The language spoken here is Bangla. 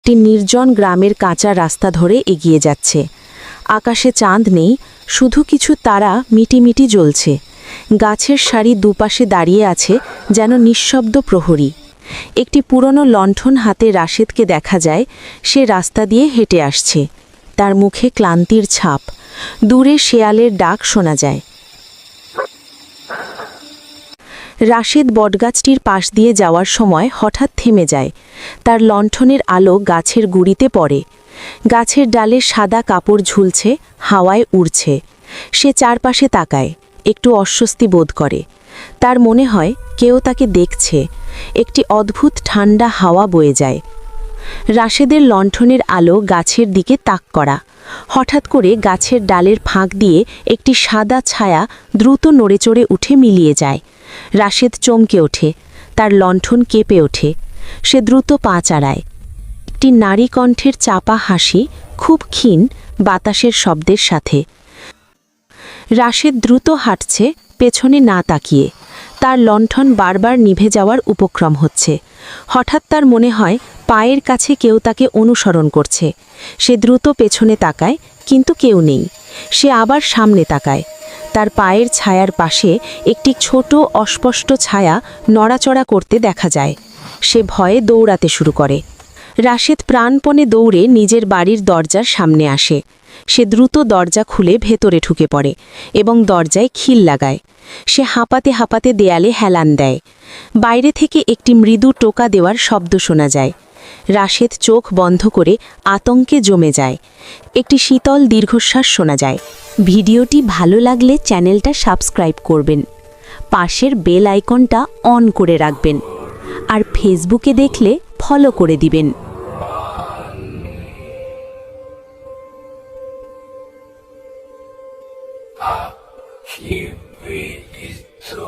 একটি নির্জন গ্রামের কাঁচা রাস্তা ধরে এগিয়ে যাচ্ছে। আকাশে চাঁদ নেই, শুধু কিছু তারা মিটিমিটি জ্বলছে। গাছের সারি দুপাশে দাঁড়িয়ে আছে যেন নিঃশব্দ প্রহরী। একটি পুরনো লণ্ঠন হাতে রাশেদকে দেখা যায়, সে রাস্তা দিয়ে হেঁটে আসছে। তার মুখে ক্লান্তির ছাপ। দূরে শেয়ালের ডাক শোনা যায়। রাশেদ বটগাছটির পাশ দিয়ে যাওয়ার সময় হঠাৎ থেমে যায়। তার লণ্ঠনের আলো গাছের গুঁড়িতে পড়ে। গাছের ডালে সাদা কাপড় ঝুলছে, হাওয়ায় উড়ছে। সে চারপাশে তাকায়, একটু অস্বস্তি বোধ করে। তার মনে হয় কেউ তাকে দেখছে। একটি অদ্ভুত ঠান্ডা হাওয়া বয়ে যায়। রাশেদের লণ্ঠনের আলো গাছের দিকে তাক করা। হঠাৎ করে গাছের ডালের ফাঁক দিয়ে একটি সাদা ছায়া দ্রুত নড়েচড়ে উঠে মিলিয়ে যায়। রাশেদ চমকে ওঠে, তার লণ্ঠন কেঁপে ওঠে। সে দ্রুত পা চাড়ায়। একটি নারী কণ্ঠের চাপা হাসি, খুব ক্ষীণ, বাতাসের শব্দের সাথে। রাশেদ দ্রুত হাঁটছে, পেছনে না তাকিয়ে। তার লণ্ঠন বারবার নিভে যাওয়ার উপক্রম হচ্ছে। হঠাৎ তার মনে হয় পায়ের কাছে কেউ তাকে অনুসরণ করছে। সে দ্রুত পেছনে তাকায়, কিন্তু কেউ নেই। সে আবার সামনে তাকায়। তার পায়ের ছায়ার পাশে একটি ছোট অস্পষ্ট ছায়া নড়াচড়া করতে দেখা যায়। সে ভয়ে দৌড়াতে শুরু করে। রাশেদ প্রাণপণে দৌড়ে নিজের বাড়ির দরজার সামনে আসে। সে দ্রুত দরজা খুলে ভেতরে ঢুকে পড়ে এবং দরজায় খিল লাগায়। সে হাঁপাতে হাঁপাতে দেয়ালে হেলান দেয়। বাইরে থেকে একটি মৃদু টোকা দেওয়ার শব্দ শোনা যায়। রাশেদ চোখ বন্ধ করে আতঙ্কে জমে যায়। একটি শীতল দীর্ঘশ্বাস শোনা যায়। ভিডিওটি ভালো লাগলে চ্যানেলটা সাবস্ক্রাইব করবেন, পাশের বেল আইকনটা অন করে রাখবেন, আর ফেসবুকে দেখলে ফলো করে দিবেন। He really is so